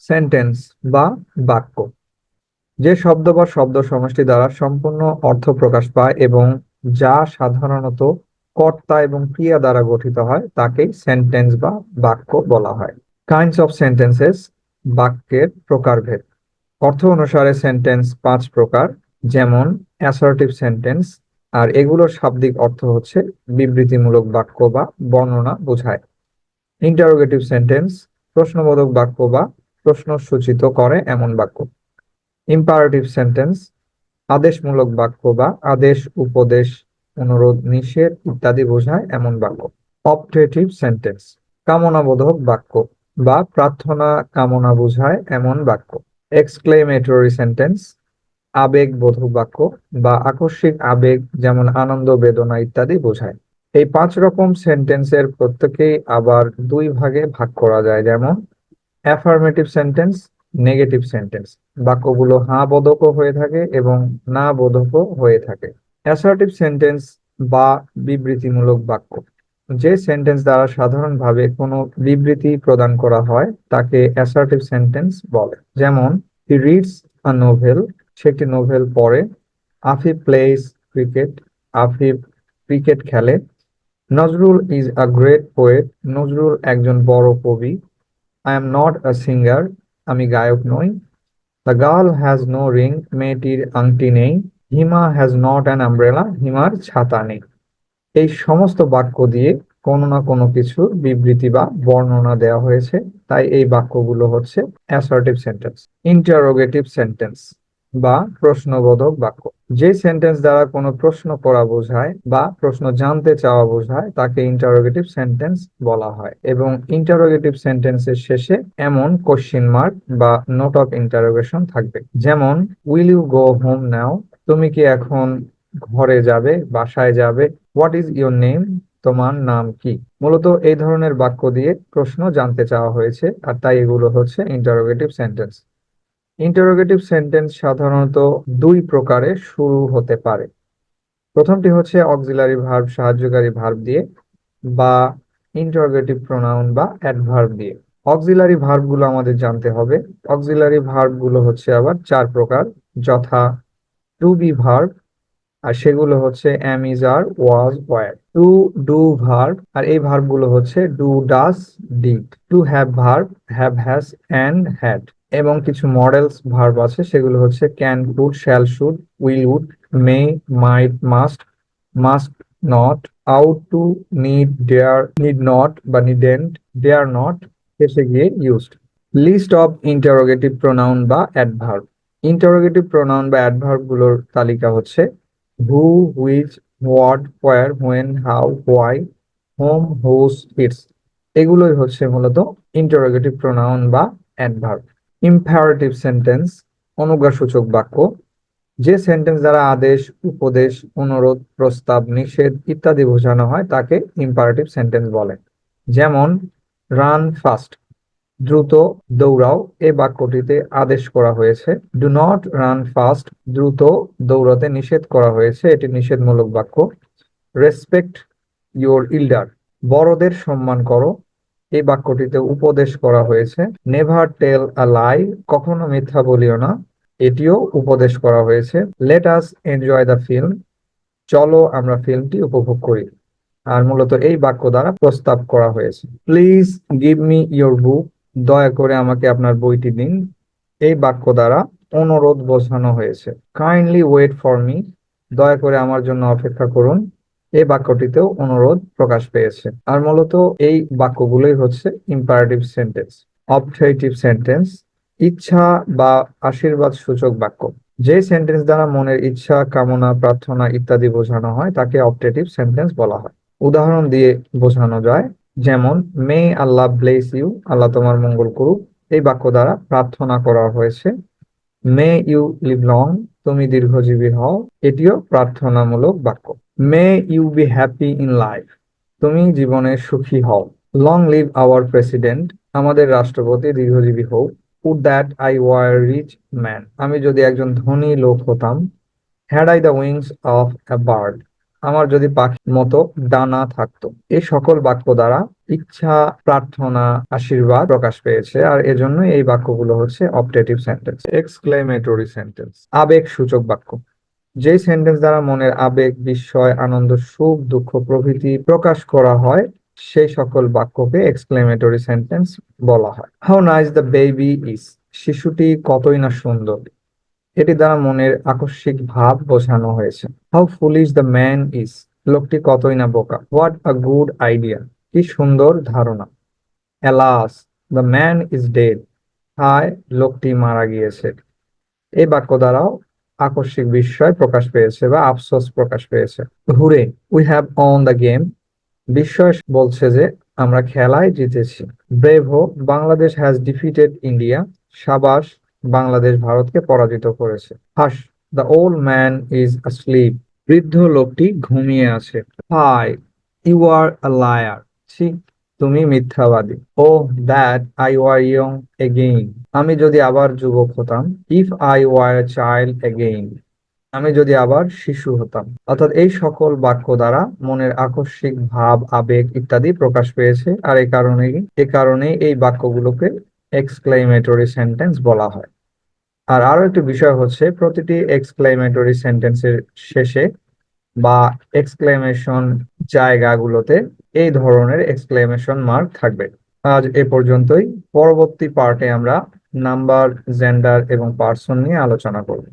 Sentence বা বাক্য যে শব্দ বা শব্দ সমষ্টি দ্বারা সম্পূর্ণ অর্থ প্রকাশ পায় এবং যা সাধারণত কর্তা এবং ক্রিয়া দ্বারা গঠিত হয় তাকেই সেন্টেন্স বা বাক্য বলা হয়। কাইন্ডস অফ সেন্টেন্সেস, বাক্যের প্রকারভেদ। অর্থ অনুসারে সেন্টেন্স 5 প্রকার, যেমন অ্যাসার্টিভ সেন্টেন্স, আর এগুলোর শাব্দিক অর্থ হচ্ছে বিবৃতিমূলক বাক্য বা বর্ণনা বোঝায়। ইন্টারোগেটিভ সেন্টেন্স, প্রশ্নবোধক বাক্য বা প্রশ্ন সূচিত করে এমন বাক্য। ইম্পারেটিভ সেন্টেন্স, আদেশমূলক বাক্য বা আদেশ, উপদেশ, অনুরোধ, নিষেধ ইত্যাদি বোঝায় এমন বাক্য। অপটেটিভ সেন্টেন্স, কামনাবোধক বাক্য বা প্রার্থনা কামনা বোঝায় এমন বাক্য। এক্সক্লেমেটরি সেন্টেন্স, আবেগবোধক বাক্য বা আকস্মিক আবেগ যেমন আনন্দ, বেদনা ইত্যাদি বোঝায়। এই 5 রকম সেন্টেন্সের প্রত্যেকেই আবার 2 ভাগে ভাগ করা যায়, যেমন অ্যাফার্মেটিভ সেন্টেন্স, নেগেটিভ সেন্টেন্স। বাক্যগুলো হ্যাঁ বোধকও হয়ে থাকে এবং না বোধকও হয়ে থাকে। অ্যাসার্টিভ সেন্টেন্স বা বিবৃতিমূলক বাক্য, যে সেন্টেন্স দ্বারা সাধারণভাবে কোনো বিবৃতি প্রদান করা হয় তাকে অ্যাসার্টিভ সেন্টেন্স বলে। যেমন, হি রিডস আ নোভেল, সে একটি নোভেল পড়ে। Afif plays cricket, Afif cricket খেলে। Nazrul is a great poet, Nazrul একজন বড় কবি। I am not a singer, আমি গায়ক নই। The girl has no ring, মেয়েটির আংটি নেই। Hima has not an umbrella, হিমার ছাতা নেই। এই সমস্ত বাক্য দিয়ে কোনো না কোনো কিছু বিবৃতি বা বর্ণনা দেওয়া হয়েছে, তাই এই বাক্যগুলো হচ্ছে অ্যাসার্টিভ সেন্টেন্স। ইন্টারোগেটিভ সেন্টেন্স বা প্রশ্নবোধক বাক্য, যে সেন্টেন্স দ্বারা কোনো প্রশ্ন করা বোঝায় বা প্রশ্ন জানতে চাওয়া বোঝায় তাকে ইন্টারোগেটিভ সেন্টেন্স বলা হয়, এবং ইন্টারোগেটিভ সেন্টেন্সের শেষে এমন কোশ্চেন মার্ক বা নোট অফ ইন্টারোগেশন থাকবে। যেমন, will you go home now, তুমি কি এখন ঘরে যাবে, বাসায় যাবে। হোয়াট ইজ ইউর নেম, তোমার নাম কি। মূলত এই ধরনের বাক্য দিয়ে প্রশ্ন জানতে চাওয়া হয়েছে, আর তাই এগুলো হচ্ছে ইন্টারোগেটিভ সেন্টেন্স। ইন্টারোগেটিভ সেন্টেন্স সাধারণত 2 প্রকারে শুরু হতে পারে। প্রথমটি হচ্ছে অক্সিলারি ভার্ব, সাহায্যকারী ভার্ব দিয়ে, বা ইন্টারোগেটিভ প্রোনাউন বা অ্যাডভার্ব দিয়ে। অক্সিলারি ভার্ব গুলো আমাদের জানতে হবে। অক্সিলারি ভার্ব গুলো হচ্ছে আবার 4 প্রকার, যথা টু বি ভার্ব, আর সেগুলো হচ্ছে am, is, are, was, were। To do verb, আর এই ভার্ব গুলো হচ্ছে do, does, did. To have verb, have, has, and had. এবং কিছু মডেলস ভার্ব আছে, সেগুলো হচ্ছে can, could, shall, should, will, would, may, might, must, must not, ought to, need, dare, need not বা নিডেন্ট, ডেয়ার নট, শেষে গিয়ে used. List of interrogative pronoun বা adverb. Interrogative pronoun বা অ্যাডভার্ব গুলোর তালিকা হচ্ছে who, which, what, where, when, how, why, home, hose, it's. এগুলোই হচ্ছে মূলত ইন্টারোগেটিভ প্রোনাউন বা অ্যাডভার্ব। ইম্পারেটিভ সেন্টেন্স, অনুজ্ঞাসূচক বাক্য, যে সেন্টেন্স দ্বারা আদেশ, উপদেশ, অনুরোধ, প্রস্তাব, নিষেধ ইত্যাদি বোঝানো হয় তাকে ইম্পারেটিভ সেন্টেন্স বলে। যেমন, রান ফাস্ট, দ্রুত দৌড়াও, এই বাক্যটিতে আদেশ করা হয়েছে। ডু নট রান ফাস্ট, দ্রুত দৌড়াতে নিষেধ করা হয়েছে, এটি নিষেধমূলক বাক্য। রেসপেক্ট ইউর ইল্ডার, বড়দের সম্মান করো, এই বাক্যটিতে উপদেশ করা হয়েছে। নেভার টেল আ লাই, কখনো মিথ্যা বলিও না, এটিও উপদেশ করা হয়েছে। Let us enjoy the film, চলো আমরা ফিল্মটি উপভোগ করি, আর মূলত এই বাক্য দ্বারা প্রস্তাব করা হয়েছে। Please give me your book, দয়া করে আমাকে আপনার বইটি দিন, এই বাক্য দ্বারা অনুরোধ বোঝানো হয়েছে। কাইন্ডলি ওয়েট ফর মি, দয়া করে আমার জন্য অপেক্ষা করুন, এই বাক্যটিতেও অনুরোধ প্রকাশ পেয়েছে। আর মূলত এই বাক্যগুলোই হচ্ছে ইম্পারেটিভ সেন্টেন্স। অবজেক্টিভ সেন্টেন্স, ইচ্ছা বা আশীর্বাদ সূচক বাক্য, যে সেন্টেন্স দ্বারা মনের ইচ্ছা, কামনা, প্রার্থনা ইত্যাদি বোঝানো হয় তাকে অবজেক্টিভ সেন্টেন্স বলা হয়। উদাহরণ দিয়ে বোঝানো যায়, যেমন মে আল্লাহ ব্লেস ইউ, আল্লাহ তোমার মঙ্গল করুক, এই বাক্য দ্বারা প্রার্থনা করা হয়েছে। মে ইউ লিভ লং, তুমি দীর্ঘজীবী হও, এটিও প্রার্থনামূলক বাক্য। May you be happy in life, তুমি জীবনে সুখী হও। লং লিভ আওয়ার প্রেসিডেন্ট, আমাদের রাষ্ট্রপতি দীর্ঘজীবী হোক। Would that I were rich man, আমি যদি একজন ধনী লোক হতাম। Had I the wings of a bird, আমার যদি পাখির মতো ডানা থাকতো। এই সকল বাক্য দ্বারা ইচ্ছা, প্রার্থনা, আশীর্বাদ প্রকাশ পেয়েছে, আর এজন্য এই বাক্যগুলো হচ্ছে অপটেটিভ সেন্টেন্স। এক্সক্লেমেটরি সেন্টেন্স, আবেগ সূচক বাক্য। যেই সেন্টেন্স দ্বারা মনের আবেগ, বিস্ময়, আনন্দ, সুখ, দুঃখ প্রভৃতি প্রকাশ করা হয় সেই সকল বাক্যকে এক্সক্লেমেটরি সেন্টেন্স বলা হয়। How nice the baby is, শিশুটি কতই না সুন্দর। এটি দ্বারা মনের আকস্মিক ভাব বোঝানো হয়েছে। How foolish the man is, লোকটি কতই না বোকা। হোয়াট আ গুড আইডিয়া, কি সুন্দর ধারণা। Alas the man is dead, হায় লোকটি মারা গিয়েছে। এই বাক্য দ্বারাও আকস্মিক বিস্ময় প্রকাশ পেয়েছে বা আফসোস প্রকাশ পেয়েছে। Hurray, we have won the game, বিস্ময় বলছে যে আমরা খেলায় জিতেছি। Bravo, Bangladesh has defeated India, সাবাস বাংলাদেশ ভারতকে পরাজিত করেছে। Hush, the old man is asleep, বৃদ্ধ লোকটি ঘুমিয়ে আছে। Hi, you are a liar, ছি তুমি মিথ্যাবাদী। O that I were young again, আমি যদি আবার যুবক হতাম। If I were a child again, আমি যদি আবার শিশু হতাম। অর্থাৎ এই সকল বাক্য দ্বারা মনের আকস্মিক ভাব, আবেগ ইত্যাদি প্রকাশ পেয়েছে, আর এই কারণেই এই বাক্যগুলোকে এক্সক্লেমেটরি সেন্টেন্স বলা হয়। আর আরো একটি বিষয় হচ্ছে, প্রতিটি এক্সক্লেমেটরি সেন্টেন্সের শেষে বা এক্সক্লেমেশন জায়গাগুলোতে এই ধরনের এক্সক্লেমেশন মার্ক থাকবে। আজ এ পর্যন্তই। পরবর্তী পার্টে আমরা নাম্বার, জেন্ডার এবং পার্সন নিয়ে আলোচনা করব।